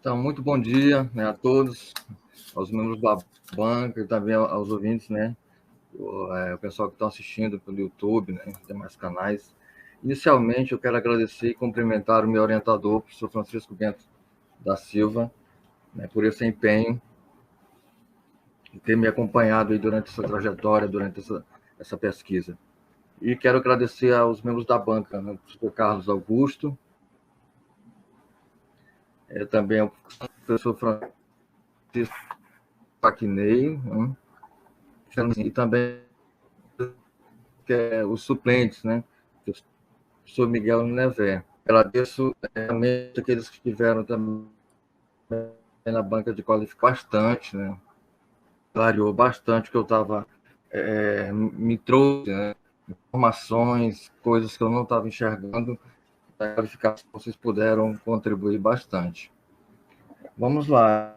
Então, muito bom dia, né, a todos, aos membros da banca e também aos ouvintes, né, o pessoal que está assistindo pelo YouTube, né, demais canais. Inicialmente, eu quero agradecer e cumprimentar o meu orientador, o professor Francisco Bento da Silva, né, por esse empenho em ter me acompanhado aí durante essa trajetória, durante essa pesquisa. E quero agradecer aos membros da banca, né, o professor Carlos Augusto, também ao professor Francisco Paquinei, né, e também os suplentes, né? O professor Miguel Nevé. Agradeço realmente aqueles que estiveram também na banca de qualificação bastante, né? Clareou bastante que eu estava, me trouxe, né, informações, coisas que eu não estava enxergando, da qualificação vocês puderam contribuir bastante. Vamos lá,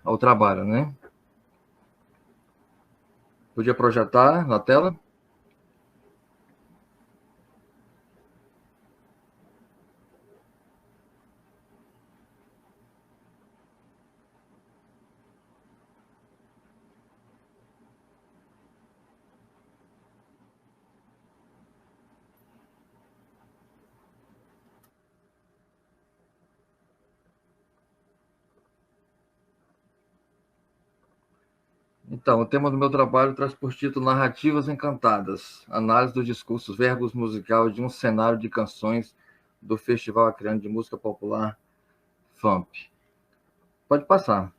ao trabalho, né? Podia projetar na tela? Então, o tema do meu trabalho traz por título Narrativas Encantadas, análise dos discursos verbos musical de um cenário de canções do Festival Acreano de Música Popular, FAMP. Pode passar.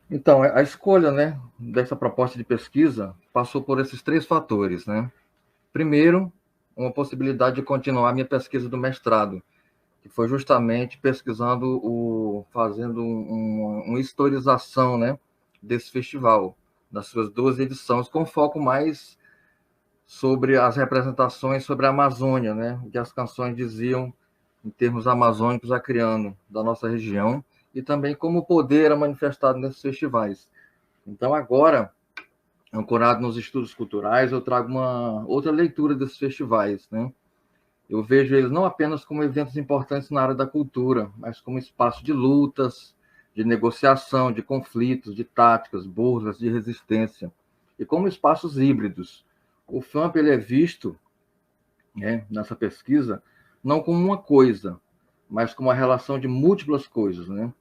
Então, a escolha, né, dessa proposta de pesquisa passou por esses três fatores, né? Primeiro, uma possibilidade de continuar minha pesquisa do mestrado, que foi justamente pesquisando fazendo uma historização, né, desse festival, das suas duas edições, com foco mais sobre as representações sobre a Amazônia, né, o que as canções diziam em termos amazônicos acriano da nossa região, e também como o poder era manifestado nesses festivais. Então, agora, ancorado nos estudos culturais, eu trago uma outra leitura desses festivais, né? Eu vejo eles não apenas como eventos importantes na área da cultura, mas como espaço de lutas, de negociação, de conflitos, de táticas, burlas, de resistência, e como espaços híbridos. O FAMP ele é visto, né, nessa pesquisa não como uma coisa, mas como a relação de múltiplas coisas, né?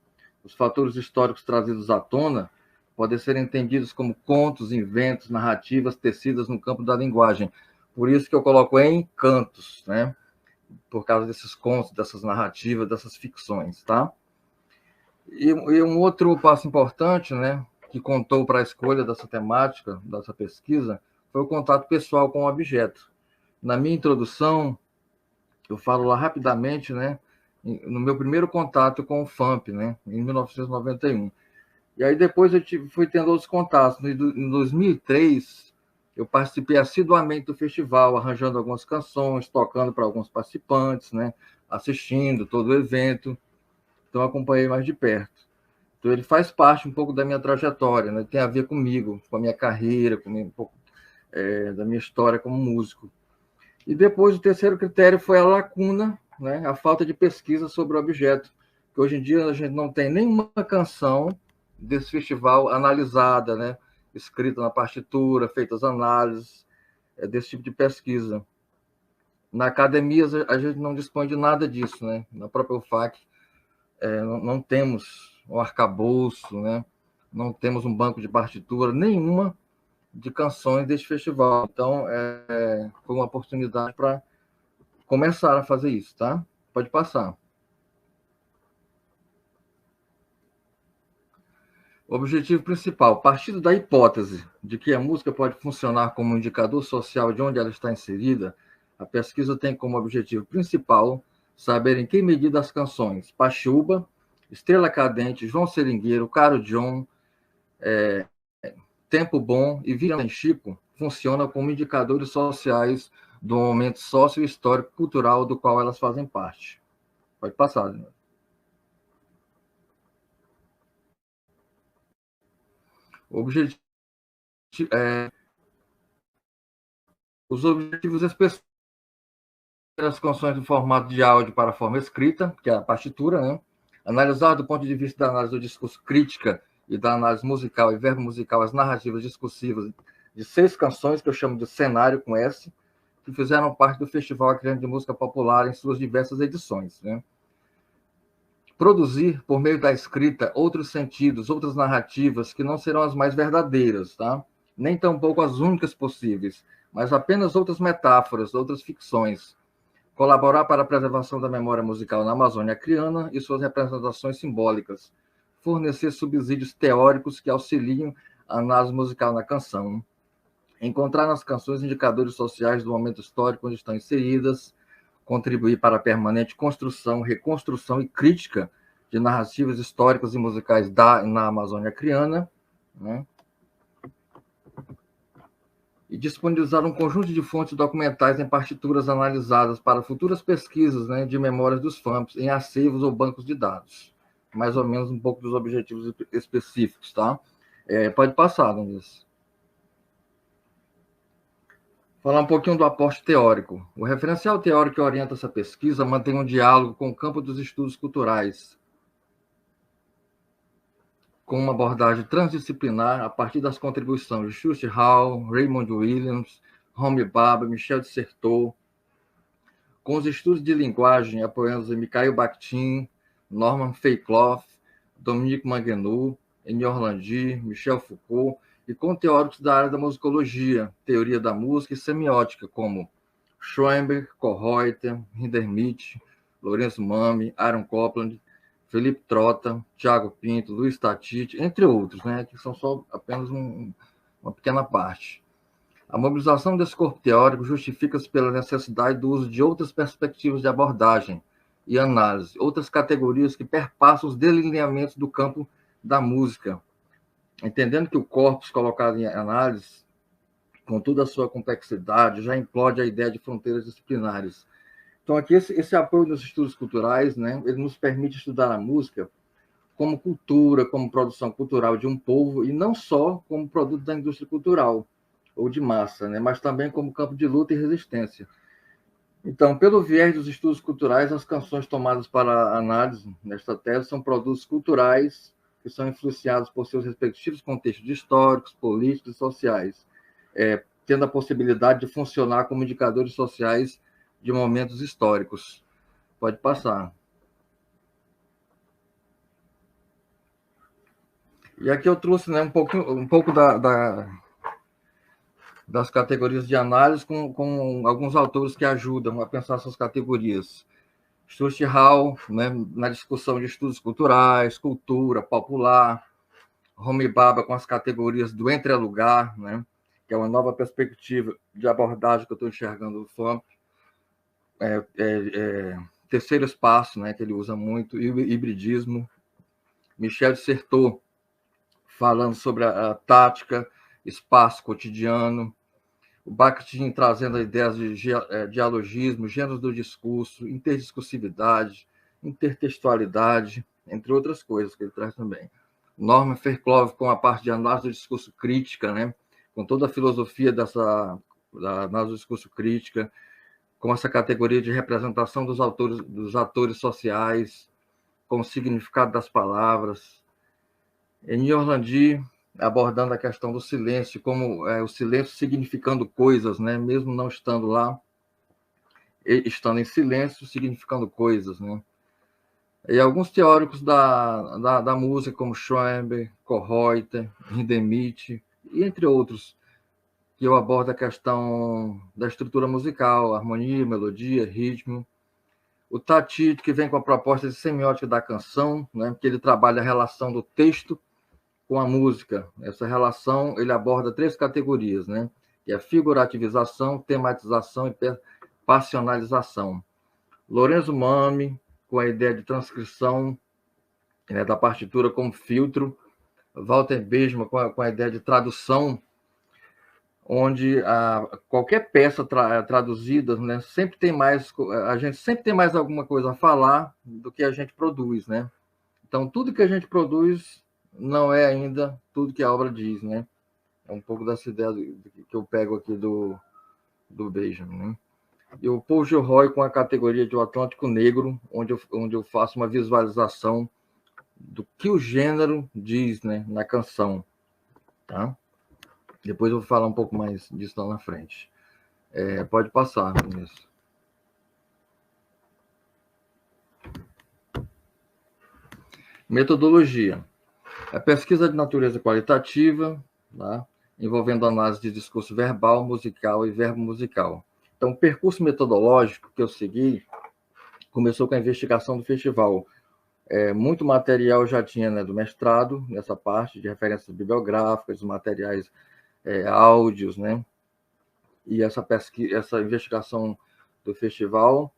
Os fatores históricos trazidos à tona podem ser entendidos como contos, inventos, narrativas tecidas no campo da linguagem. Por isso que eu coloco em cantos, né? Por causa desses contos, dessas narrativas, dessas ficções, tá? E um outro passo importante, né, que contou para a escolha dessa temática, dessa pesquisa, foi o contato pessoal com o objeto. Na minha introdução, eu falo lá rapidamente, né, no meu primeiro contato com o FAMP, né, em 1991. E aí depois fui tendo outros contatos. Em 2003, eu participei assiduamente do festival, arranjando algumas canções, tocando para alguns participantes, né, assistindo todo o evento. Então, acompanhei mais de perto. Então, ele faz parte um pouco da minha trajetória, né, tem a ver comigo, com a minha carreira, com um pouco da minha história como músico. E depois, o terceiro critério foi a lacuna, né, a falta de pesquisa sobre o objeto, que hoje em dia a gente não tem nenhuma canção desse festival analisada, né, escrita na partitura, feitas análises, desse tipo de pesquisa. Na academia, a gente não dispõe de nada disso, né? Na própria UFAC, não temos um arcabouço, né? Não temos um banco de partitura, nenhuma de canções deste festival. Então, foi uma oportunidade para começar a fazer isso, tá? Pode passar. O objetivo principal, partindo da hipótese de que a música pode funcionar como um indicador social de onde ela está inserida, a pesquisa tem como objetivo principal saber em que medida as canções Pachuba, Estrela Cadente, João Seringueiro, Caro John, Tempo Bom e Vira em Chico funcionam como indicadores sociais do momento sócio-histórico cultural do qual elas fazem parte. Pode passar, né? O objetivo Os objetivos específicos as canções em formato de áudio para a forma escrita, que é a partitura, né? Analisar do ponto de vista da análise do discurso crítica e da análise musical e verbo musical as narrativas discursivas de 6 canções, que eu chamo de cenário com S, que fizeram parte do Festival Acreano de Música Popular em suas diversas edições, né? Produzir, por meio da escrita, outros sentidos, outras narrativas que não serão as mais verdadeiras, tá? Nem tampouco as únicas possíveis, mas apenas outras metáforas, outras ficções. Colaborar para a preservação da memória musical na Amazônia Acreana e suas representações simbólicas. Fornecer subsídios teóricos que auxiliem a análise musical na canção. Encontrar nas canções indicadores sociais do momento histórico onde estão inseridas. Contribuir para a permanente construção, reconstrução e crítica de narrativas históricas e musicais na Amazônia Acreana, né? E disponibilizar um conjunto de fontes documentais em partituras analisadas para futuras pesquisas, né, de memórias dos FAMPs em arquivos ou bancos de dados. Mais ou menos um pouco dos objetivos específicos, tá? Pode passar, Denise. Falar um pouquinho do aporte teórico. O referencial teórico que orienta essa pesquisa mantém um diálogo com o campo dos estudos culturais, com uma abordagem transdisciplinar a partir das contribuições de Schuster Hall, Raymond Williams, Homi Bhabha, Michel de Certeau, com os estudos de linguagem apoiando Mikhail Bakhtin, Norman Fairclough, Dominique Manguenu, Eni Orlandi, Michel Foucault, e com teóricos da área da musicologia, teoria da música e semiótica, como Schoenberg, Kohreuter, Hindemith, Lourenço Mami, Aaron Copland, Felipe Trotta, Tiago Pinto, Luiz Tatiti, entre outros, né, que são só apenas uma pequena parte. A mobilização desse corpo teórico justifica-se pela necessidade do uso de outras perspectivas de abordagem e análise, outras categorias que perpassam os delineamentos do campo da música, entendendo que o corpus colocado em análise, com toda a sua complexidade, já implode a ideia de fronteiras disciplinares. Então, aqui, esse apoio nos estudos culturais, né, ele nos permite estudar a música como cultura, como produção cultural de um povo, e não só como produto da indústria cultural, ou de massa, né, mas também como campo de luta e resistência. Então, pelo viés dos estudos culturais, as canções tomadas para análise nesta tese são produtos culturais que são influenciados por seus respectivos contextos históricos, políticos e sociais, tendo a possibilidade de funcionar como indicadores sociais de momentos históricos. Pode passar. E aqui eu trouxe, né, um pouco das categorias de análise com alguns autores que ajudam a pensar essas categorias. Stuart Hall, né, na discussão de estudos culturais, cultura popular, Homi Bhabha com as categorias do entrelugar, né, que é uma nova perspectiva de abordagem que eu estou enxergando do FAMP, terceiro espaço, né, que ele usa muito, e o hibridismo. Michel de Certeau, falando sobre a tática, espaço cotidiano, o Bakhtin trazendo ideias de dialogismo, gêneros do discurso, interdiscursividade, intertextualidade, entre outras coisas que ele traz também. Norman Fairclough com a parte de análise do discurso crítica, né? Com toda a filosofia da análise do discurso crítica, com essa categoria de representação dos atores sociais, com o significado das palavras. Eni Orlandi abordando a questão do silêncio, como o silêncio significando coisas, né? Mesmo não estando lá, estando em silêncio, significando coisas, né? E alguns teóricos da música, como Schoenberg, Kohreuter, Hindemith, e entre outros, que eu abordo a questão da estrutura musical, harmonia, melodia, ritmo. O Tatiti, que vem com a proposta de semiótica da canção, né? Que ele trabalha a relação do texto com a música. Essa relação ele aborda 3 categorias, né? Que é figurativização, tematização e passionalização. Lourenço Mami, com a ideia de transcrição, né, da partitura como filtro. Walter Benjamin com a ideia de tradução, onde qualquer peça traduzida, né, sempre tem mais, a gente sempre tem mais alguma coisa a falar do que a gente produz, né? Então, tudo que a gente produz não é ainda tudo que a obra diz, né? É um pouco dessa ideia que eu pego aqui do do Benjamin, né? E o Paul Gilroy com a categoria de O Atlântico Negro, onde eu faço uma visualização do que o gênero diz, né, na canção, tá? Depois eu vou falar um pouco mais disso lá na frente. Pode passar, Vinícius. Metodologia. A pesquisa de natureza qualitativa, tá? Envolvendo análise de discurso verbal, musical e verbo musical. Então, o percurso metodológico que eu segui começou com a investigação do festival. Muito material eu já tinha, né, do mestrado, nessa parte de referências bibliográficas, materiais, áudios, né? E essa pesquisa, essa investigação do festival,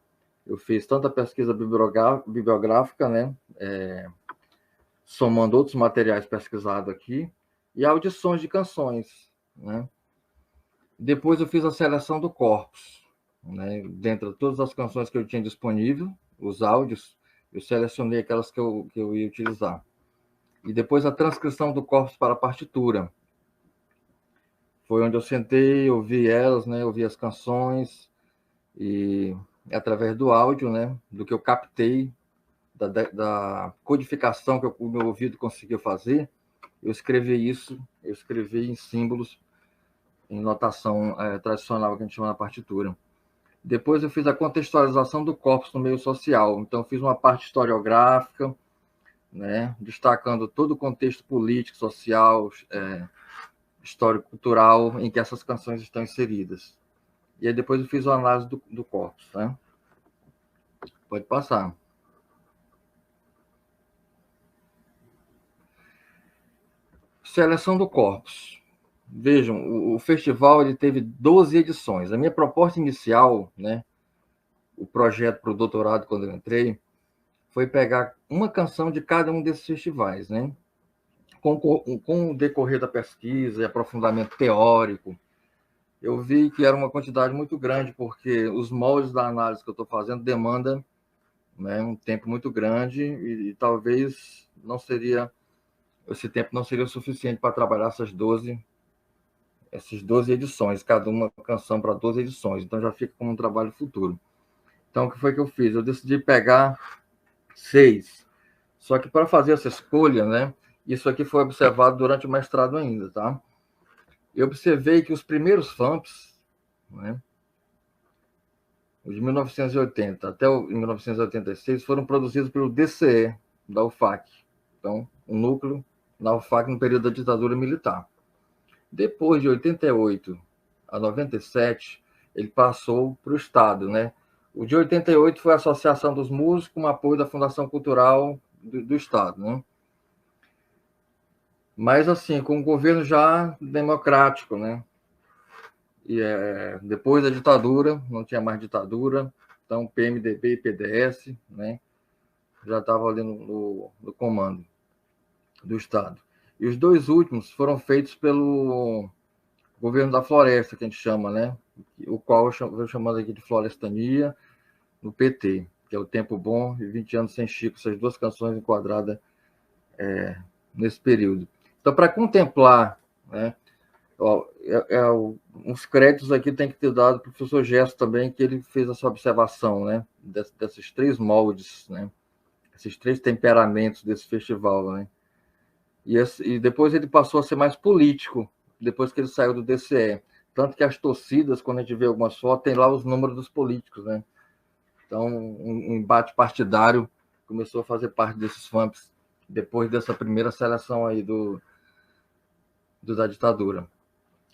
eu fiz tanta pesquisa bibliográfica, né? Somando outros materiais pesquisados aqui, e audições de canções, né? Depois eu fiz a seleção do corpus, né? Dentro de todas as canções que eu tinha disponível, os áudios, eu selecionei aquelas que eu ia utilizar. E depois a transcrição do corpus para a partitura. Foi onde eu sentei, ouvi elas, né? Ouvi as canções, e através do áudio, né? Do que eu captei, da codificação que o meu ouvido conseguiu fazer, eu escrevi em símbolos, em notação tradicional que a gente chama na partitura. Depois eu fiz a contextualização do corpus no meio social. Então, fiz uma parte historiográfica, né, destacando todo o contexto político, social, histórico-cultural em que essas canções estão inseridas. E aí depois eu fiz a análise do corpus. Né? Pode passar. Seleção do corpus. Vejam, o festival ele teve 12 edições. A minha proposta inicial, né, o projeto para o doutorado, quando eu entrei, foi pegar uma canção de cada um desses festivais. Né? Com o decorrer da pesquisa e aprofundamento teórico, eu vi que era uma quantidade muito grande, porque os moldes da análise que eu estou fazendo demandam, né, um tempo muito grande e talvez esse tempo não seria o suficiente para trabalhar essas 12 edições, cada uma canção para 12 edições, então já fica como um trabalho futuro. Então, o que foi que eu fiz? Eu decidi pegar 6. Só que para fazer essa escolha, né, isso aqui foi observado durante o mestrado ainda, tá? Eu observei que os primeiros FAMPs, né, os de 1980 até 1986, foram produzidos pelo DCE, da UFAC. Então, o núcleo na UFAC no período da ditadura militar. Depois de 88 a 97, ele passou para o Estado, né? O de 88 foi a Associação dos Músicos com apoio da Fundação Cultural do Estado, né? Mas, assim, com um governo já democrático, né? E depois da ditadura, não tinha mais ditadura, então PMDB e PDS, né? Já estavam ali no comando do Estado. E os dois últimos foram feitos pelo governo da floresta, que a gente chama, né? O qual eu estou chamando aqui de Florestania, no PT, que é o Tempo Bom e 20 anos sem Chico, essas duas canções enquadradas nesse período. Então, para contemplar, né, uns créditos aqui tem que ter dado para o professor Gesso também, que ele fez essa observação, né, desses 3 moldes, né, esses 3 temperamentos desse festival, né. E depois ele passou a ser mais político, depois que ele saiu do DCE. Tanto que as torcidas, quando a gente vê algumas fotos, tem lá os números dos políticos, né? Então, um embate partidário começou a fazer parte desses FAMPs, depois dessa primeira seleção aí da ditadura.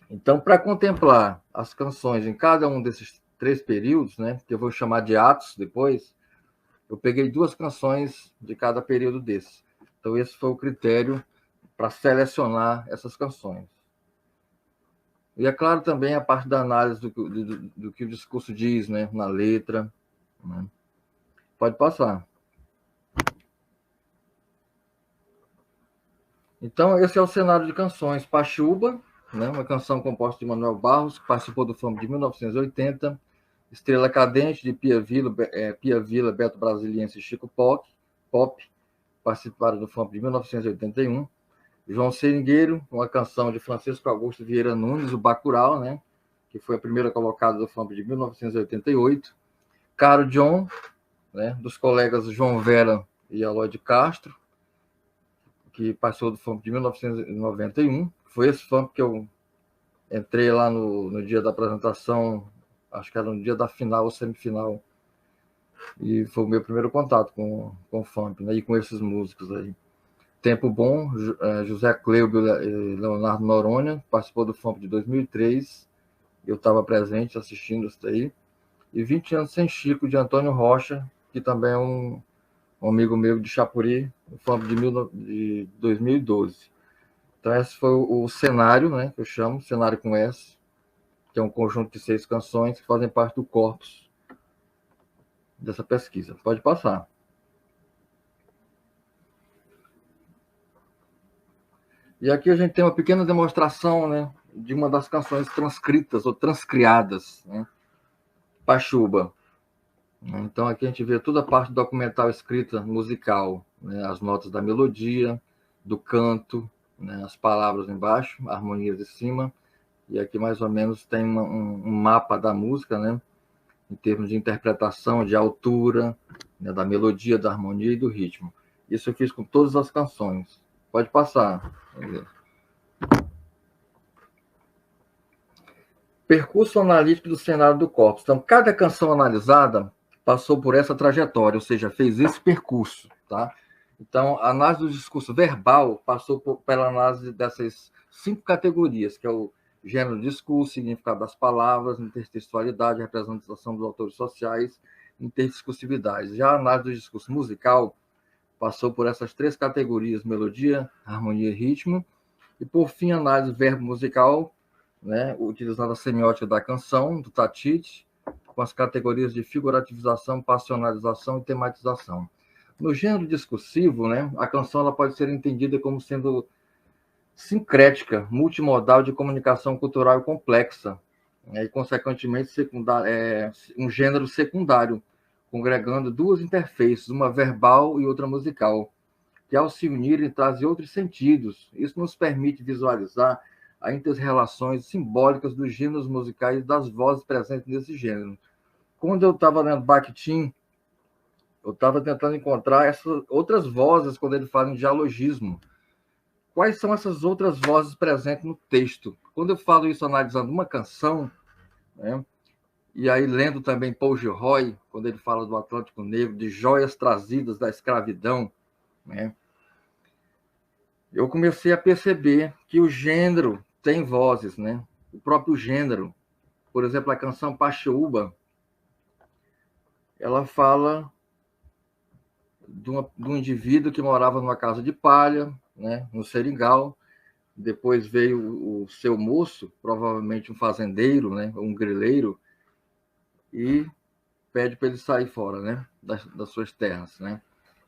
Então, para contemplar as canções em cada um desses 3 períodos, né, que eu vou chamar de atos depois, eu peguei 2 canções de cada período desses. Então, esse foi o critério para selecionar essas canções. E é claro também a parte da análise do que o discurso diz, né, na letra. Né? Pode passar. Então, esse é o cenário de canções. Pachuba, né, uma canção composta de Manuel Barros, que participou do FAMP de 1980. Estrela Cadente, de Pia Vila, Beto Brasiliense e Chico Pop, participaram do FAMP de 1981. João Seringueiro, uma canção de Francisco Augusto Vieira Nunes, o Bacurau, né? que foi a primeira colocada do FAMP de 1988. Caro John, né, dos colegas João Vera e Aloy de Castro, que passou do FAMP de 1991. Foi esse FAMP que eu entrei lá no dia da apresentação, acho que era no dia da final ou semifinal, e foi o meu primeiro contato com o FAMP, né, e com esses músicos aí. Tempo Bom, José Cleubio e Leonardo Noronha, participou do FAMP de 2003, eu estava presente assistindo isso daí, e 20 anos sem Chico, de Antônio Rocha, que também é um amigo meu de Chapuri, o FAMP de 2012. Então esse foi o cenário, né, que eu chamo, cenário com S, que é um conjunto de 6 canções que fazem parte do corpus dessa pesquisa. Pode passar. E aqui a gente tem uma pequena demonstração, né, de uma das canções transcritas ou transcriadas, né, Pachuba. Então aqui a gente vê toda a parte documental escrita musical, né, as notas da melodia, do canto, né, as palavras embaixo, harmonias em cima, e aqui mais ou menos tem um mapa da música, né, em termos de interpretação, de altura, né, da melodia, da harmonia e do ritmo. Isso eu fiz com todas as canções. Pode passar. Percurso analítico do cenário do corpus. Então, cada canção analisada passou por essa trajetória, ou seja, fez esse percurso, tá? Então, a análise do discurso verbal passou pela análise dessas 5 categorias, que é o gênero do discurso, significado das palavras, intertextualidade, representação dos autores sociais, interdiscursividade. Já a análise do discurso musical passou por essas 3 categorias, melodia, harmonia e ritmo, e, por fim, a análise verbo musical, né, utilizando a semiótica da canção, do Tatite, com as categorias de figurativização, passionalização e tematização. No gênero discursivo, né, a canção ela pode ser entendida como sendo sincrética, multimodal de comunicação cultural e complexa, né, e, consequentemente, um gênero secundário, congregando 2 interfaces, uma verbal e outra musical, que, ao se unirem, trazem outros sentidos. Isso nos permite visualizar as inter-relações simbólicas dos gêneros musicais e das vozes presentes nesse gênero. Quando eu estava lendo Bakhtin, eu estava tentando encontrar essas outras vozes quando ele fala em dialogismo. Quais são essas outras vozes presentes no texto? Quando eu falo isso analisando uma canção, né, e aí lendo também Paul Gilroy, quando ele fala do Atlântico Negro, de joias trazidas da escravidão, né, eu comecei a perceber que o gênero tem vozes, né? O próprio gênero. Por exemplo, a canção Pachuba, ela fala de um indivíduo que morava numa casa de palha, né, no Seringal. Depois veio o seu moço, provavelmente um fazendeiro, né, um grileiro, e pede para ele sair fora, né, das suas terras, né?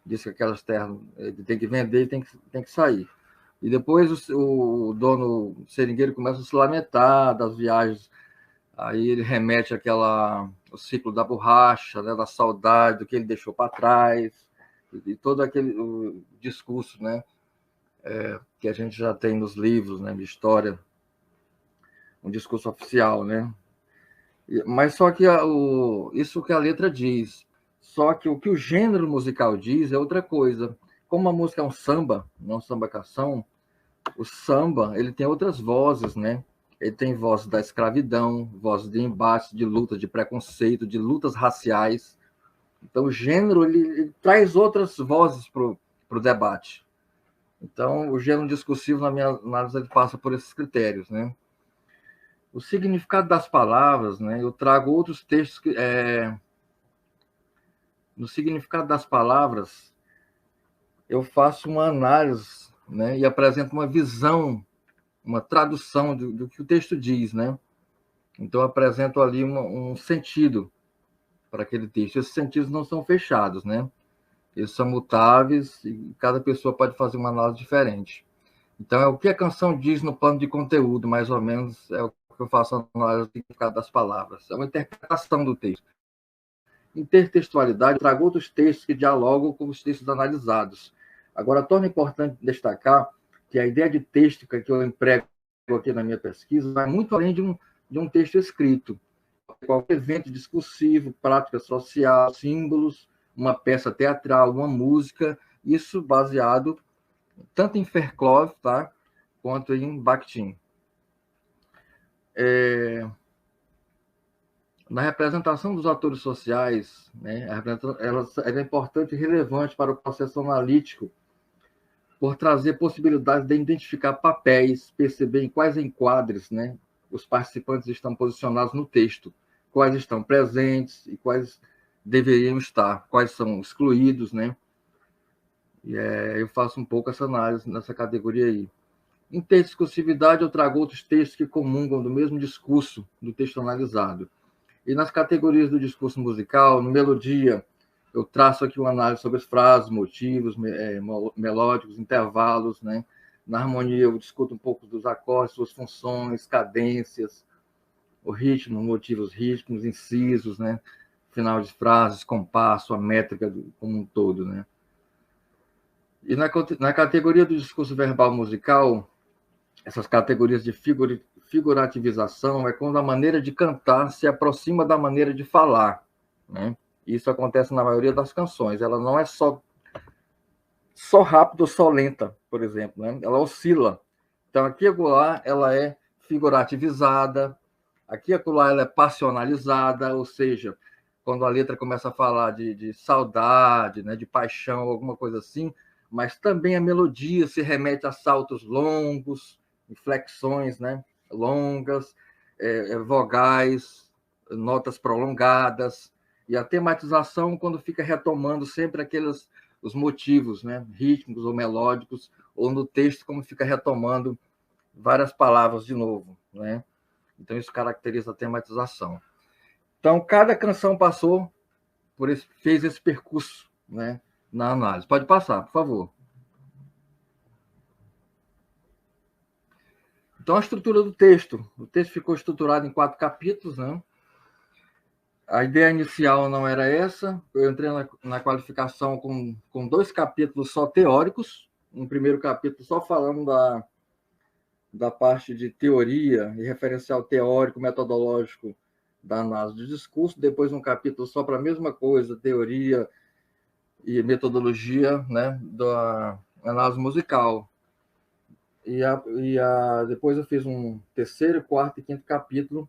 Diz que aquelas terras ele tem que vender e tem que sair. E depois o dono seringueiro começa a se lamentar das viagens. Aí ele remete o ciclo da borracha, né, da saudade, do que ele deixou para trás, e todo aquele discurso, né, que a gente já tem nos livros, né, de história, um discurso oficial, né? Mas só que isso que a letra diz, só que o que o gênero musical diz é outra coisa. Como a música é um samba, não samba canção, o samba ele tem outras vozes, né? Ele tem voz da escravidão, voz de embate, de luta, de preconceito, de lutas raciais. Então, o gênero ele traz outras vozes para o debate. Então, o gênero discursivo, na minha análise, ele passa por esses critérios, né? O significado das palavras, né? Eu trago outros textos que, no significado das palavras, eu faço uma análise, né? E apresento uma visão, uma tradução do que o texto diz, né? Então, eu apresento ali um sentido para aquele texto. Esses sentidos não são fechados, né? Eles são mutáveis e cada pessoa pode fazer uma análise diferente. Então, é o que a canção diz no plano de conteúdo, mais ou menos, é o que eu faço a análise do significado das palavras. É uma interpretação do texto. Intertextualidade, eu trago outros textos que dialogam com os textos analisados. Agora, torna importante destacar que a ideia de texto que eu emprego aqui na minha pesquisa vai muito além de de um texto escrito. Qualquer evento discursivo, prática social, símbolos, uma peça teatral, uma música, isso baseado tanto em Fairclough, tá, quanto em Bakhtin. Na representação dos atores sociais, né, ela é importante e relevante para o processo analítico, por trazer possibilidades de identificar papéis, perceber em quais enquadres, né, os participantes estão posicionados no texto, quais estão presentes e quais deveriam estar, quais são excluídos, né? E eu faço um pouco essa análise nessa categoria aí. Em texto de discursividade, eu trago outros textos que comungam do mesmo discurso do texto analisado. E nas categorias do discurso musical, no melodia, eu traço aqui uma análise sobre as frases, motivos melódicos, intervalos, né? Na harmonia, eu discuto um pouco dos acordes, suas funções, cadências, o ritmo, motivos rítmicos, incisos, né? Final de frases, compasso, a métrica como um todo, né? E na categoria do discurso verbal musical, essas categorias de figurativização é quando a maneira de cantar se aproxima da maneira de falar, né? Isso acontece na maioria das canções. Ela não é só rápida ou só lenta, por exemplo, né? Ela oscila. Então, aqui e acolá, ela é figurativizada, aqui e acolá, ela é passionalizada, ou seja, quando a letra começa a falar de saudade, né, de paixão, alguma coisa assim, mas também a melodia se remete a saltos longos, inflexões, né, longas, vogais, notas prolongadas, e a tematização quando fica retomando sempre os motivos, né, rítmicos ou melódicos, ou no texto como fica retomando várias palavras de novo, né? Então isso caracteriza a tematização. Então cada canção fez esse percurso, né, na análise. Pode passar, por favor. Então a estrutura do texto. O texto ficou estruturado em 4 capítulos, né? A ideia inicial não era essa. Eu entrei na qualificação com 2 capítulos só teóricos. Um primeiro capítulo só falando da parte de teoria e referencial teórico, metodológico da análise do discurso. Depois um capítulo só para a mesma coisa, teoria e metodologia, né, da análise musical. Depois eu fiz um terceiro, quarto e quinto capítulo.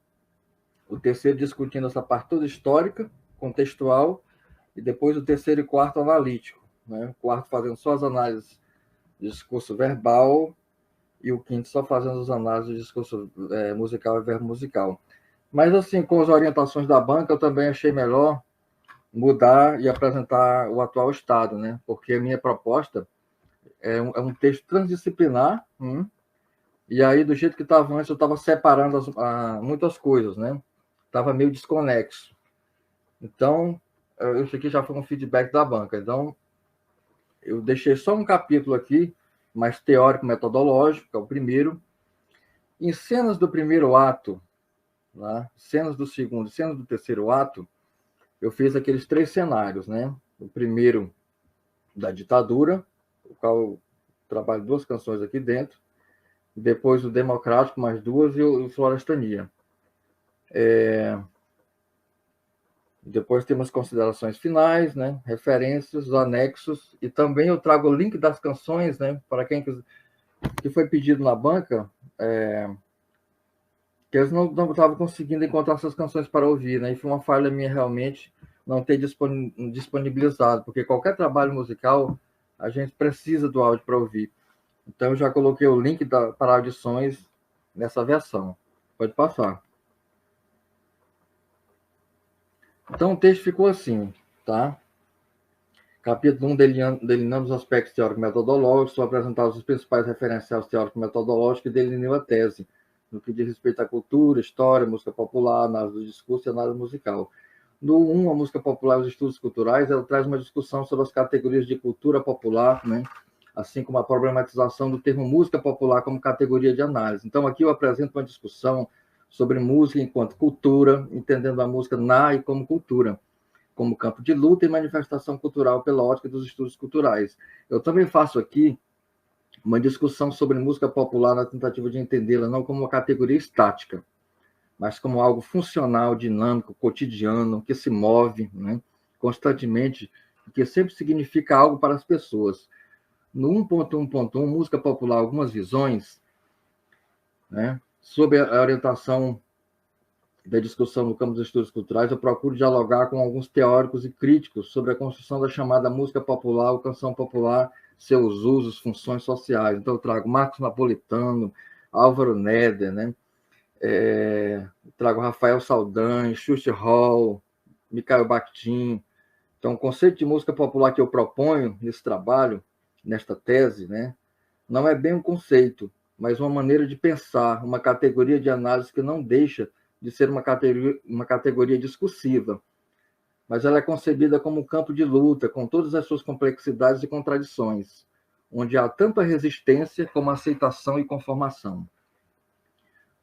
O terceiro discutindo essa parte toda histórica, contextual, e depois o terceiro e quarto analítico, né? O quarto fazendo só as análises de discurso verbal e o quinto só fazendo as análises de discurso musical e verbo musical. Mas, assim, com as orientações da banca, eu também achei melhor mudar e apresentar o atual estado, né? Porque a minha proposta é um texto transdisciplinar, e aí, do jeito que estava antes, eu estava separando muitas coisas, né? Estava meio desconexo. Então, isso aqui já foi um feedback da banca. Então, eu deixei só um capítulo aqui, mais teórico-metodológico, que é o primeiro. Em cenas do primeiro ato, né? Cenas do segundo, cenas do terceiro ato, eu fiz aqueles 3 cenários, né? O primeiro da ditadura, o qual eu trabalho 2 canções aqui dentro. Depois o democrático, mais 2, e o florestania. Depois temos considerações finais, né? Referências, os anexos, e também eu trago o link das canções, né? Para quem que foi pedido na banca, que eles não estavam conseguindo encontrar essas canções para ouvir, né? E foi uma falha minha realmente não ter disponibilizado, porque qualquer trabalho musical a gente precisa do áudio para ouvir. Então eu já coloquei o link para audições nessa versão. Pode passar. Então o texto ficou assim, tá? Capítulo 1, delineando os aspectos teórico-metodológicos, são apresentados os principais referenciais teórico-metodológicos e delineou a tese, no que diz respeito à cultura, história, música popular, análise do discurso e análise musical. No 1, a música popular e os estudos culturais, ela traz uma discussão sobre as categorias de cultura popular, né? Assim como a problematização do termo música popular como categoria de análise. Então, aqui eu apresento uma discussão sobre música enquanto cultura, entendendo a música na e como cultura, como campo de luta e manifestação cultural pela ótica dos estudos culturais. Eu também faço aqui uma discussão sobre música popular na tentativa de entendê-la não como uma categoria estática, mas como algo funcional, dinâmico, cotidiano, que se move, né, constantemente, que sempre significa algo para as pessoas. No 1.1.1, música popular, algumas visões, né, sob a orientação da discussão no campo dos estudos culturais, eu procuro dialogar com alguns teóricos e críticos sobre a construção da chamada música popular ou canção popular, seus usos, funções sociais. Então, eu trago Marcos Napolitano, Álvaro Neder, né? Trago Rafael Saldanha, Xuxa Hall, Mikhail Bakhtin. Então, o conceito de música popular que eu proponho nesse trabalho, nesta tese, né, não é bem um conceito, mas uma maneira de pensar, uma categoria de análise que não deixa de ser uma categoria discursiva, mas ela é concebida como um campo de luta, com todas as suas complexidades e contradições, onde há tanto a resistência como a aceitação e conformação.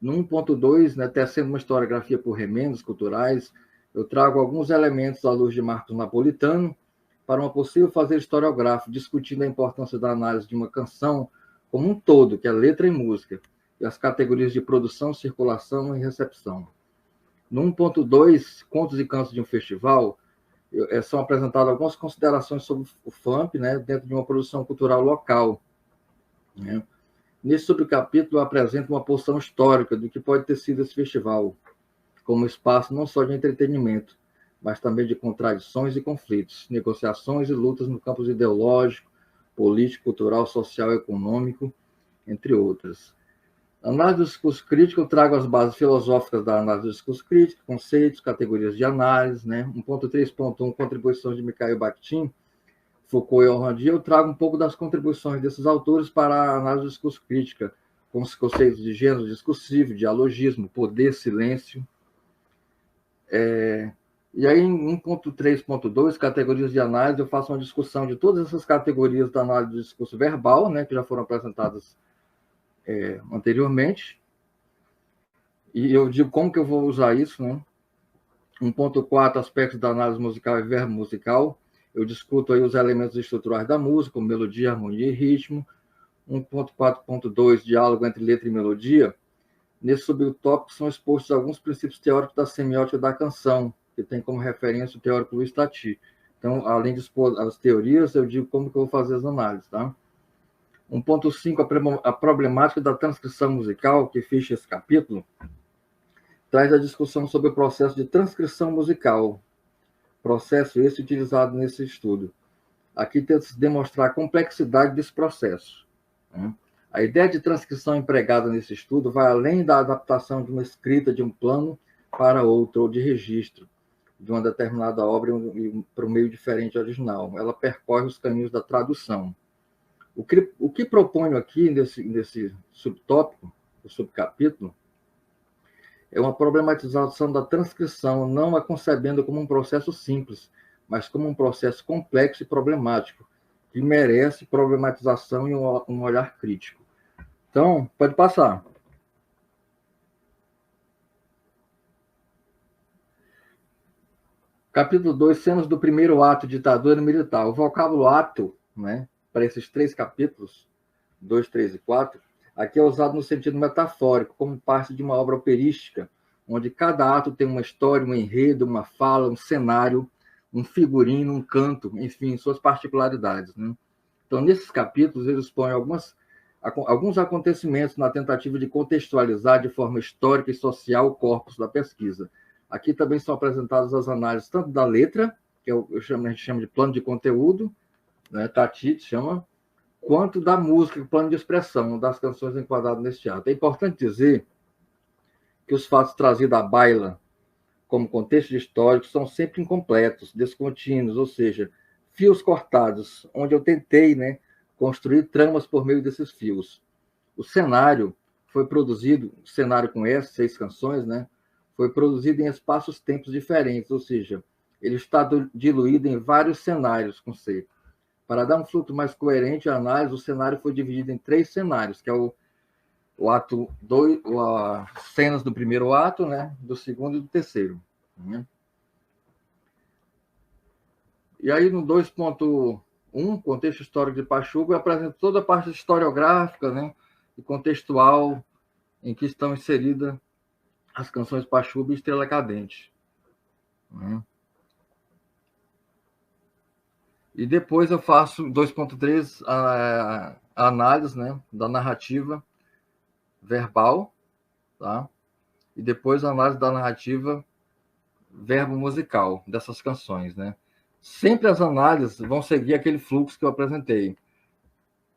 No 1.2, né, tecendo uma historiografia por remendos culturais, eu trago alguns elementos à luz de Marcos Napolitano para uma possível fazer historiográfico, discutindo a importância da análise de uma canção como um todo, que é letra e música, e as categorias de produção, circulação e recepção. No 1.2, Contos e Cantos de um Festival, são apresentadas algumas considerações sobre o FAMP, né, dentro de uma produção cultural local. Né? Nesse subcapítulo, eu apresento uma porção histórica do que pode ter sido esse festival, como espaço não só de entretenimento, mas também de contradições e conflitos, negociações e lutas no campo ideológico, político, cultural, social, econômico, entre outras. Análise do discurso crítico, eu trago as bases filosóficas da análise do discurso crítico, conceitos, categorias de análise, né? 1.3.1, contribuições de Mikhail Bakhtin, Foucault e Orlandi, eu trago um pouco das contribuições desses autores para a análise do discurso crítica, com os conceitos de gênero discursivo, dialogismo, poder, silêncio. E aí, em 1.3.2, categorias de análise, eu faço uma discussão de todas essas categorias da análise do discurso verbal, né, que já foram apresentadas anteriormente. E eu digo como que eu vou usar isso, né? 1.4, aspectos da análise musical e verbo musical. Eu discuto aí os elementos estruturais da música, como melodia, harmonia e ritmo. 1.4.2, diálogo entre letra e melodia. Nesse subtópico são expostos alguns princípios teóricos da semiótica da canção, que tem como referência o teórico Luiz Tati. Então, além de expor as teorias, eu digo como que eu vou fazer as análises, tá? 1.5, a problemática da transcrição musical, que fecha esse capítulo, traz a discussão sobre o processo de transcrição musical, processo esse utilizado nesse estudo. Aqui tenta-se demonstrar a complexidade desse processo. Né? A ideia de transcrição empregada nesse estudo vai além da adaptação de uma escrita de um plano para outro, ou de registro de uma determinada obra para um meio diferente original. Ela percorre os caminhos da tradução. O que proponho aqui nesse subtópico, o subcapítulo, é uma problematização da transcrição, não a concebendo como um processo simples, mas como um processo complexo e problemático, que merece problematização e um olhar crítico. Então, pode passar. Capítulo 2, cenas do primeiro ato, ditadura militar. O vocábulo ato, né, para esses 3 capítulos, 2, 3 e 4, aqui é usado no sentido metafórico, como parte de uma obra operística, onde cada ato tem uma história, um enredo, uma fala, um cenário, um figurino, um canto, enfim, suas particularidades. Né? Então, nesses capítulos, eles expõem alguns acontecimentos na tentativa de contextualizar de forma histórica e social o corpus da pesquisa. Aqui também são apresentadas as análises tanto da letra, que a gente chama de plano de conteúdo, né, Tati chama, quanto da música, plano de expressão das canções enquadradas neste ato. É importante dizer que os fatos trazidos à baila como contexto histórico são sempre incompletos, descontínuos, ou seja, fios cortados, onde eu tentei, né, construir tramas por meio desses fios. O cenário foi produzido, cenário com essas 6 canções, né, foi produzido em espaços-tempos diferentes, ou seja, ele está diluído em vários cenários com C. Para dar um fluxo mais coerente à análise, o cenário foi dividido em 3 cenários, que é o ato 2, as cenas do primeiro ato, né, do segundo e do terceiro. Né? E aí, no 2.1, contexto histórico de Pachuca, eu apresento toda a parte historiográfica, né, e contextual em que estão inseridas as canções Pachuba e Estrela Cadente. Né? E depois eu faço 2.3 a análise, né, da narrativa verbal, tá? E depois a análise da narrativa verbo musical dessas canções, né? Sempre as análises vão seguir aquele fluxo que eu apresentei.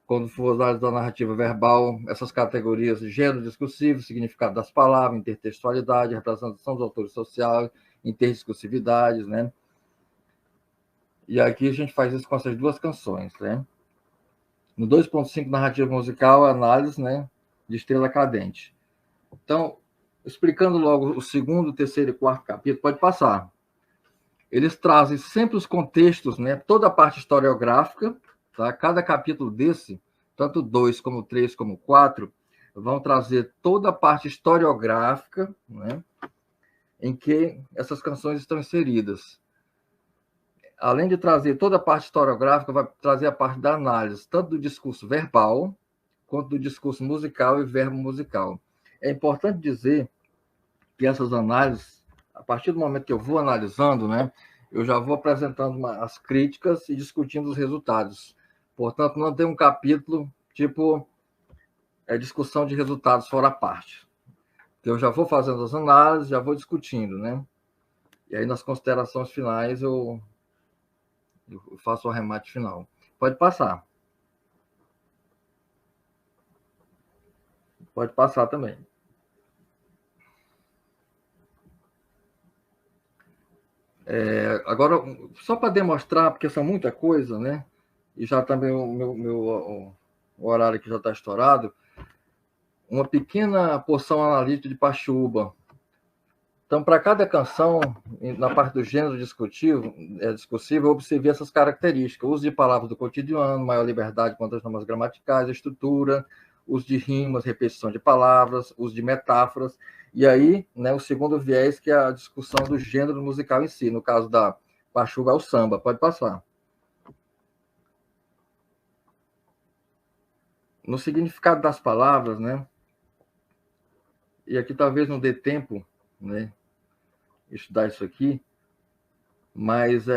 Quando for análise da narrativa verbal, essas categorias de gênero discursivo, significado das palavras, intertextualidade, representação dos autores sociais, interdiscursividades, né? E aqui a gente faz isso com essas duas canções, né? No 2.5, narrativa musical, análise, né, de Estrela Cadente. Então, explicando logo o segundo, terceiro e quarto capítulo, pode passar. Eles trazem sempre os contextos, né, toda a parte historiográfica, tá? Cada capítulo desse, tanto 2 como 3 como 4, vão trazer toda a parte historiográfica, né, em que essas canções estão inseridas. Além de trazer toda a parte historiográfica, vai trazer a parte da análise, tanto do discurso verbal, quanto do discurso musical e verbo musical. É importante dizer que essas análises, a partir do momento que eu vou analisando, né, eu já vou apresentando as críticas e discutindo os resultados. Portanto, não tem um capítulo tipo discussão de resultados fora a parte. Eu já vou fazendo as análises, já vou discutindo, né? E aí, nas considerações finais, eu faço o arremate final. Pode passar. Pode passar também. Agora, só para demonstrar, porque são muita coisa, né? E já também o horário que já está estourado, uma pequena porção analítica de Pachuba. Então, para cada canção, na parte do gênero discursivo, eu observei essas características: uso de palavras do cotidiano, maior liberdade quanto às normas gramaticais, estrutura, uso de rimas, repetição de palavras, uso de metáforas. E aí, né, o segundo viés, que é a discussão do gênero musical em si. No caso da Pachuba, é o samba. Pode passar. No significado das palavras, né? E aqui talvez não dê tempo, né, estudar isso aqui, mas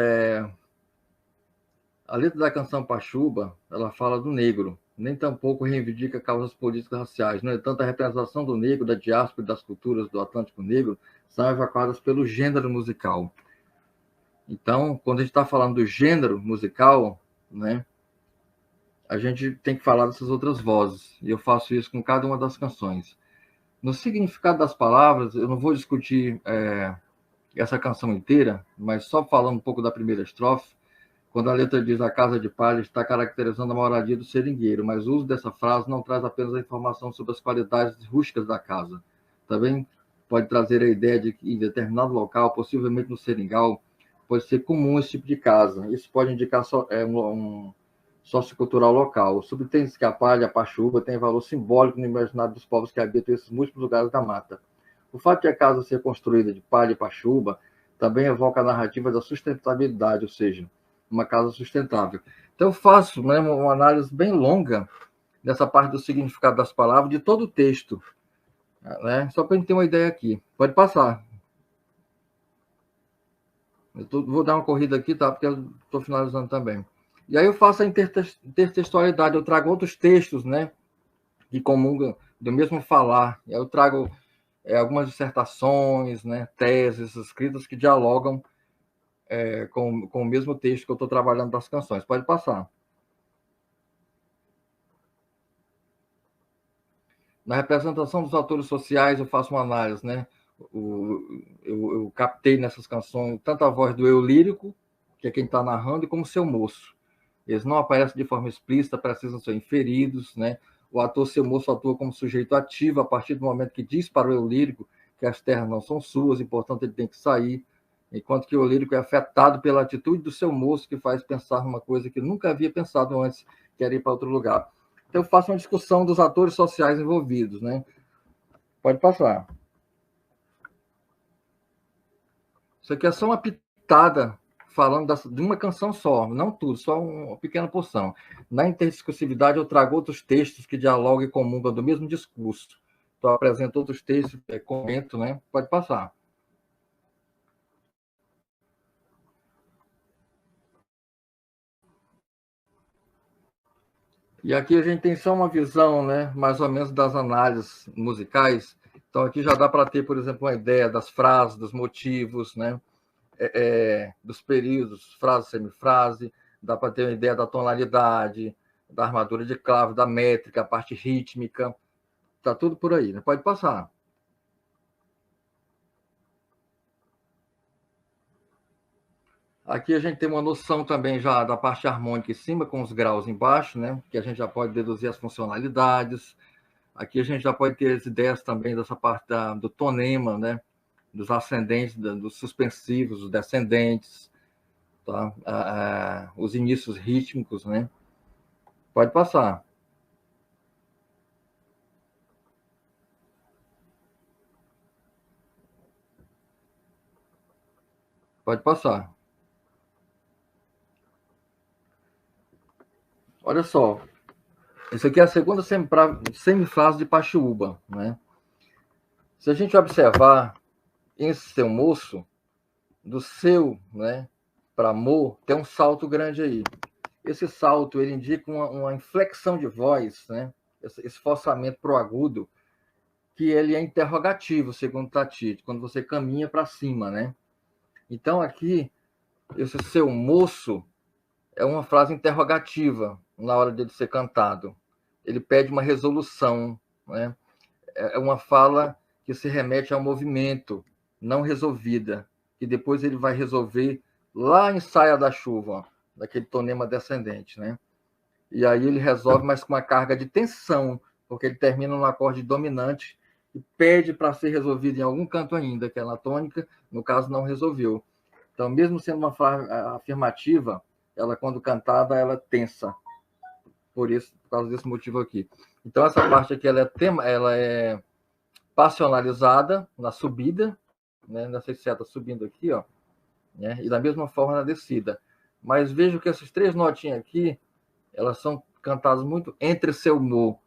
a letra da canção Pachuba, ela fala do negro, nem tampouco reivindica causas políticas raciais. No entanto, a representação do negro, da diáspora e das culturas do Atlântico Negro são evocadas pelo gênero musical. Então, quando a gente está falando do gênero musical, né, a gente tem que falar dessas outras vozes, e eu faço isso com cada uma das canções. No significado das palavras, eu não vou discutir essa canção inteira, mas só falando um pouco da primeira estrofe, quando a letra diz a casa de palha está caracterizando a moradia do seringueiro, mas o uso dessa frase não traz apenas a informação sobre as qualidades rústicas da casa. Também pode trazer a ideia de que em determinado local, possivelmente no seringal, pode ser comum esse tipo de casa. Isso pode indicar um sociocultural local. Subtende-se que a palha, a pachuba, tem valor simbólico no imaginário dos povos que habitam esses múltiplos lugares da mata. O fato de a casa ser construída de palha e pachuba também evoca a narrativa da sustentabilidade, ou seja, uma casa sustentável. Então, eu faço, né, uma análise bem longa dessa parte do significado das palavras, de todo o texto, né? Só para a gente ter uma ideia aqui. Pode passar. Vou dar uma corrida aqui, tá? Porque eu estou finalizando também. E aí eu faço a intertextualidade, eu trago outros textos, né, que comungam do mesmo falar. Eu trago algumas dissertações, né, teses escritas que dialogam com o mesmo texto que eu estou trabalhando das canções. Pode passar. Na representação dos atores sociais, eu faço uma análise, né? Eu captei nessas canções tanto a voz do eu lírico, que é quem está narrando, como o seu moço. Eles não aparecem de forma explícita, precisam ser inferidos, né? O ator, seu moço, atua como sujeito ativo a partir do momento que diz para o eu lírico que as terras não são suas e, portanto, ele tem que sair, enquanto que o lírico é afetado pela atitude do seu moço, que faz pensar numa coisa que nunca havia pensado antes, que era ir para outro lugar. Então, eu faço uma discussão dos atores sociais envolvidos, né? Pode passar. Isso aqui é só uma pitada falando de uma canção só, não tudo, só uma pequena porção. Na interdiscursividade, eu trago outros textos que dialogam e comungam do mesmo discurso. Então, apresento outros textos, comento, né? Pode passar. E aqui a gente tem só uma visão, né, mais ou menos das análises musicais. Então, aqui já dá para ter, por exemplo, uma ideia das frases, dos motivos, né, dos períodos, frase, semifrase, dá para ter uma ideia da tonalidade, da armadura de clave, da métrica, a parte rítmica, tá tudo por aí, né? Pode passar. Aqui a gente tem uma noção também já da parte harmônica em cima, com os graus embaixo, né? Que a gente já pode deduzir as funcionalidades. Aqui a gente já pode ter as ideias também dessa parte do tonema, né? Dos ascendentes, dos suspensivos, dos descendentes, tá? Os inícios rítmicos, né? Pode passar. Pode passar. Olha só, isso aqui é a segunda semifrase de Paxiúba, né? Se a gente observar esse seu moço, do seu, né, para amor, tem um salto grande aí. Esse salto, ele indica uma inflexão de voz, né? Esse esforçamento pro agudo, que ele é interrogativo, segundo Tati, quando você caminha para cima, né? Então, aqui, esse seu moço é uma frase interrogativa na hora dele ser cantado. Ele pede uma resolução, né? É uma fala que se remete ao movimento, não resolvida, que depois ele vai resolver lá em Saia da Chuva, daquele tonema descendente, né? E aí ele resolve, mas com uma carga de tensão, porque ele termina no acorde dominante e pede para ser resolvido em algum canto ainda, que é na tônica, no caso não resolveu. Então, mesmo sendo uma frase afirmativa, ela, quando cantada, ela é tensa, por causa desse motivo aqui. Então, essa parte aqui, ela é passionalizada na subida, né? Nessa seta subindo aqui, ó, né? E da mesma forma na descida. Mas vejo que essas três notinhas aqui, elas são cantadas muito entre seu mo,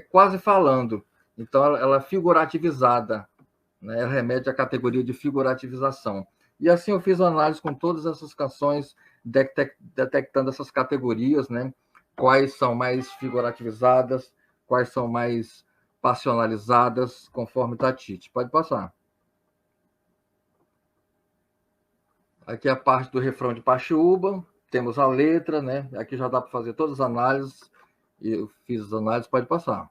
quase falando. Então, ela é figurativizada, né? Ela remete à categoria de figurativização. E assim eu fiz uma análise com todas essas canções, detectando essas categorias, né? Quais são mais figurativizadas, quais são mais passionalizadas, conforme Tatite. Pode passar. Aqui é a parte do refrão de Paxiúba, temos a letra, né? Aqui já dá para fazer todas as análises, e eu fiz as análises, pode passar.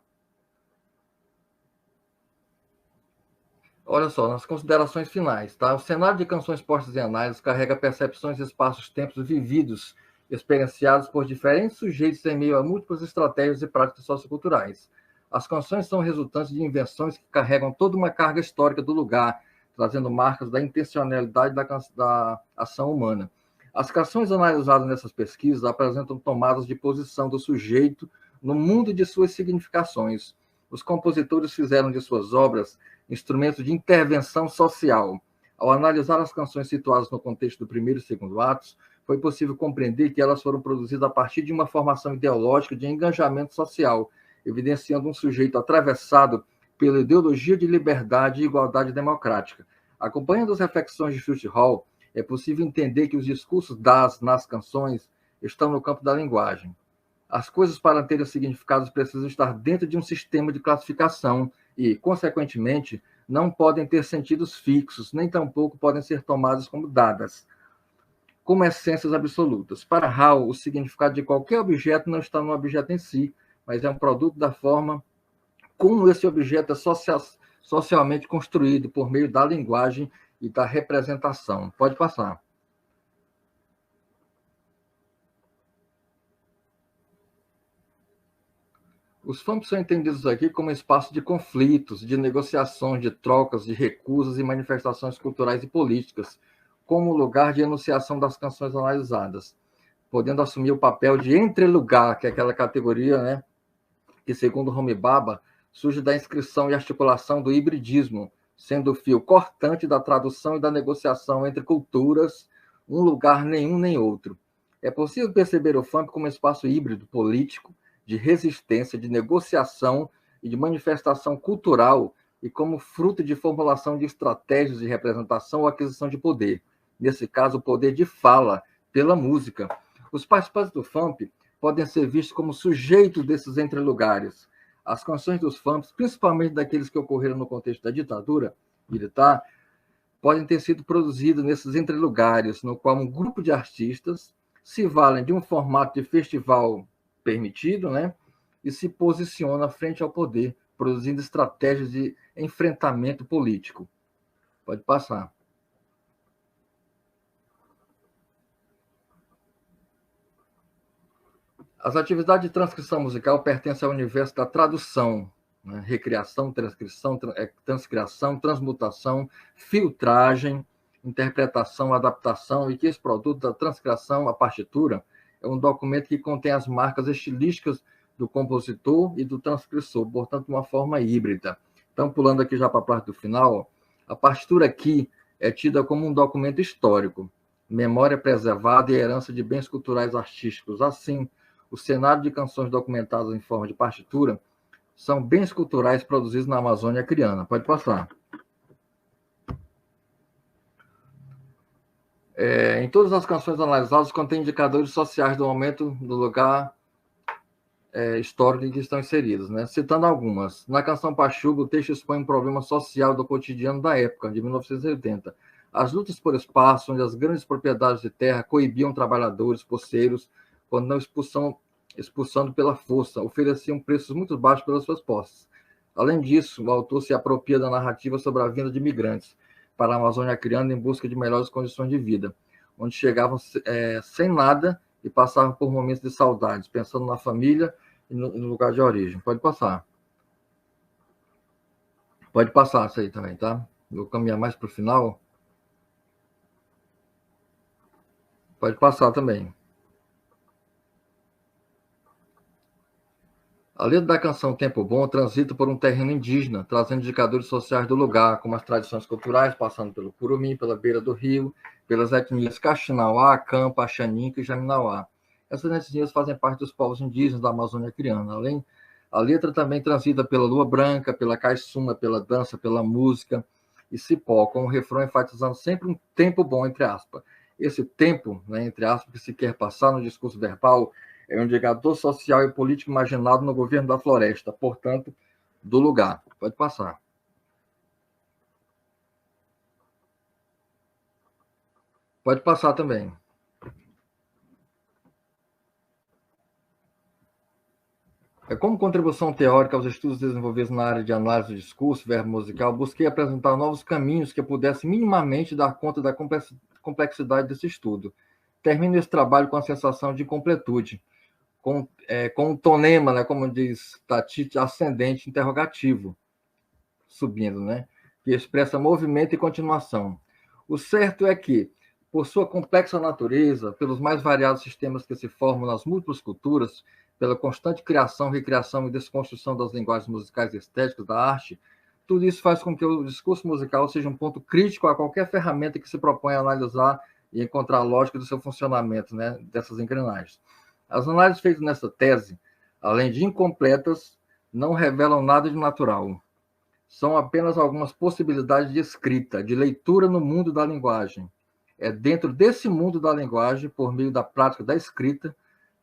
Olha só, nas considerações finais, tá? O cenário de canções postas em análise carrega percepções, espaços, tempos vividos, experienciados por diferentes sujeitos em meio a múltiplas estratégias e práticas socioculturais. As canções são resultantes de invenções que carregam toda uma carga histórica do lugar, trazendo marcas da intencionalidade da ação humana. As canções analisadas nessas pesquisas apresentam tomadas de posição do sujeito no mundo de suas significações. Os compositores fizeram de suas obras instrumentos de intervenção social. Ao analisar as canções situadas no contexto do primeiro e segundo atos, foi possível compreender que elas foram produzidas a partir de uma formação ideológica de engajamento social, evidenciando um sujeito atravessado pela ideologia de liberdade e igualdade democrática. Acompanhando as reflexões de Field Hall, é possível entender que os discursos nas canções estão no campo da linguagem. As coisas, para terem significados, precisam estar dentro de um sistema de classificação e, consequentemente, não podem ter sentidos fixos, nem tampouco podem ser tomadas como dadas, como essências absolutas. Para Hall, o significado de qualquer objeto não está no objeto em si, mas é um produto da forma como esse objeto é socialmente construído por meio da linguagem e da representação. Pode passar. Os FAMPs são entendidos aqui como espaço de conflitos, de negociações, de trocas, de recusas e manifestações culturais e políticas, como lugar de enunciação das canções analisadas, podendo assumir o papel de entrelugar, que é aquela categoria, né, que, segundo Homi Bhabha, surge da inscrição e articulação do hibridismo, sendo o fio cortante da tradução e da negociação entre culturas, um lugar nenhum nem outro. É possível perceber o FAMP como um espaço híbrido político, de resistência, de negociação e de manifestação cultural e como fruto de formulação de estratégias de representação ou aquisição de poder. Nesse caso, o poder de fala pela música. Os participantes do FAMP podem ser vistos como sujeitos desses entrelugares. As canções dos FAMPs, principalmente daqueles que ocorreram no contexto da ditadura militar, podem ter sido produzidas nesses entrelugares, no qual um grupo de artistas se valem de um formato de festival permitido, né, e se posiciona frente ao poder, produzindo estratégias de enfrentamento político. Pode passar. As atividades de transcrição musical pertencem ao universo da tradução, né? Recriação, transcriação, transmutação, filtragem, interpretação, adaptação, e que esse produto da transcriação, a partitura, é um documento que contém as marcas estilísticas do compositor e do transcritor, portanto, uma forma híbrida. Então, pulando aqui já para a parte do final, a partitura aqui é tida como um documento histórico, memória preservada e herança de bens culturais artísticos. Assim, o cenário de canções documentadas em forma de partitura são bens culturais produzidos na Amazônia Acreana. Pode passar. Em todas as canções analisadas, contém indicadores sociais do momento, do lugar histórico em que estão inseridos, né? Citando algumas. Na canção Pachuga, o texto expõe um problema social do cotidiano da época, de 1980. As lutas por espaço, onde as grandes propriedades de terra coibiam trabalhadores, poceiros, quando não expulsando pela força, ofereciam preços muito baixos pelas suas posses. Além disso, o autor se apropria da narrativa sobre a vinda de imigrantes para a Amazônia Acreana em busca de melhores condições de vida, onde chegavam sem nada e passavam por momentos de saudades, pensando na família e no lugar de origem. Pode passar. Pode passar isso aí também, tá? Vou caminhar mais para o final. Pode passar também. A letra da canção Tempo Bom transita por um terreno indígena, trazendo indicadores sociais do lugar, como as tradições culturais, passando pelo Curumim, pela beira do rio, pelas etnias Caxinauá, Campa, Axaninca e Jaminauá. Essas etnias fazem parte dos povos indígenas da Amazônia Acreana. Além, a letra também transita pela lua branca, pela caiçuna, pela dança, pela música e cipó, com o refrão enfatizando sempre um tempo bom, entre aspas. Esse tempo, né, entre aspas, que se quer passar no discurso verbal, é um indicador social e político imaginado no governo da floresta, portanto, do lugar. Pode passar. Pode passar também. Como contribuição teórica aos estudos desenvolvidos na área de análise do discurso, verbo musical, busquei apresentar novos caminhos que pudessem minimamente dar conta da complexidade desse estudo. Termino esse trabalho com a sensação de completude, com um tonema, né, como diz Tatite, ascendente interrogativo, subindo, né, que expressa movimento e continuação. O certo é que, por sua complexa natureza, pelos mais variados sistemas que se formam nas múltiplas culturas, pela constante criação, recriação e desconstrução das linguagens musicais e estéticas da arte, tudo isso faz com que o discurso musical seja um ponto crítico a qualquer ferramenta que se propõe a analisar e encontrar a lógica do seu funcionamento, né, dessas engrenagens. As análises feitas nessa tese, além de incompletas, não revelam nada de natural. São apenas algumas possibilidades de escrita, de leitura no mundo da linguagem. É dentro desse mundo da linguagem, por meio da prática da escrita,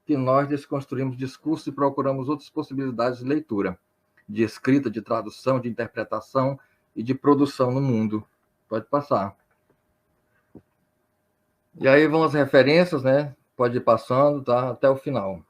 que nós desconstruímos discursos e procuramos outras possibilidades de leitura, de escrita, de tradução, de interpretação e de produção no mundo. Pode passar. E aí vão as referências, né? Pode ir passando, tá? Até o final.